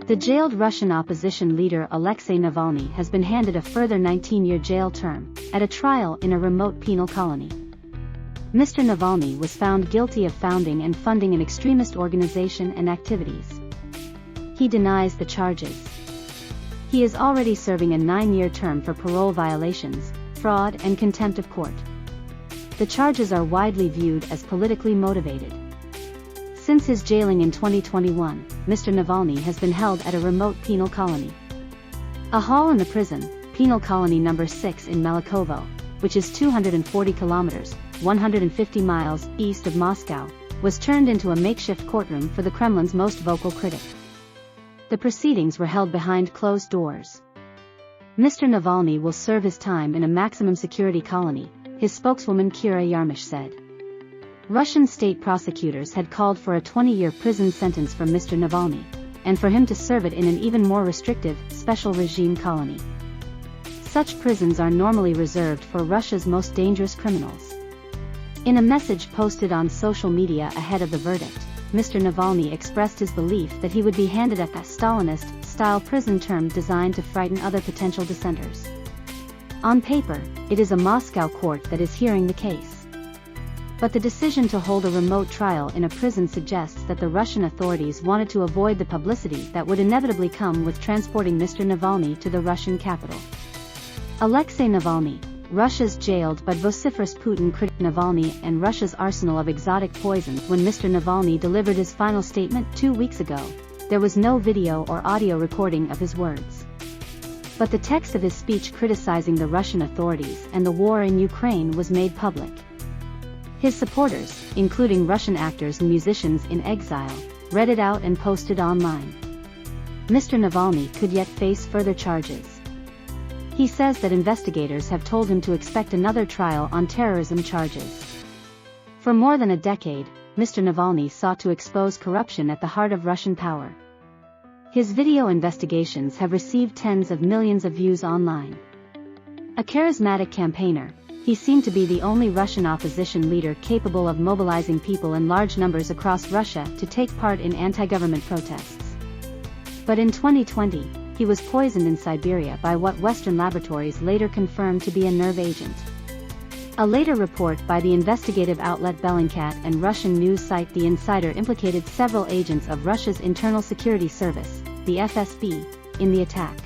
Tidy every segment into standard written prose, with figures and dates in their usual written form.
The jailed Russian opposition leader Alexei Navalny has been handed a further 19-year jail term, at a trial in a remote penal colony. Mr. Navalny was found guilty of founding and funding an extremist organization and activities. He denies the charges. He is already serving a 9-year term for parole violations, fraud and contempt of court. The charges are widely viewed as politically motivated. Since his jailing in 2021, Mr. Navalny has been held at a remote penal colony. A hall in the prison, Penal Colony No. 6 in Malikovo, which is 240 kilometers, 150 miles east of Moscow, was turned into a makeshift courtroom for the Kremlin's most vocal critic. The proceedings were held behind closed doors. Mr. Navalny will serve his time in a maximum security colony, his spokeswoman Kira Yarmish said. Russian state prosecutors had called for a 20-year prison sentence for Mr. Navalny, and for him to serve it in an even more restrictive, special regime colony. Such prisons are normally reserved for Russia's most dangerous criminals. In a message posted on social media ahead of the verdict, Mr. Navalny expressed his belief that he would be handed a Stalinist-style prison term designed to frighten other potential dissenters. On paper, it is a Moscow court that is hearing the case. But the decision to hold a remote trial in a prison suggests that the Russian authorities wanted to avoid the publicity that would inevitably come with transporting Mr. Navalny to the Russian capital. Alexei Navalny, Russia's jailed but vociferous Putin critic. Navalny and Russia's arsenal of exotic poisons. When Mr. Navalny delivered his final statement 2 weeks ago, there was no video or audio recording of his words. But the text of his speech criticizing the Russian authorities and the war in Ukraine was made public. His supporters, including Russian actors and musicians in exile, read it out and posted online. Mr. Navalny could yet face further charges. He says that investigators have told him to expect another trial on terrorism charges. For more than a decade, Mr. Navalny sought to expose corruption at the heart of Russian power. His video investigations have received tens of millions of views online. A charismatic campaigner, he seemed to be the only Russian opposition leader capable of mobilizing people in large numbers across Russia to take part in anti-government protests. But in 2020, he was poisoned in Siberia by what Western laboratories later confirmed to be a nerve agent. A later report by the investigative outlet Bellingcat and Russian news site The Insider implicated several agents of Russia's Internal Security Service, the FSB, in the attack.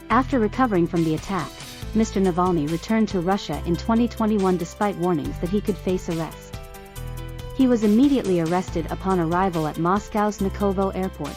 After recovering from the attack, Mr. Navalny returned to Russia in 2021 despite warnings that he could face arrest. He was immediately arrested upon arrival at Moscow's Vnukovo airport.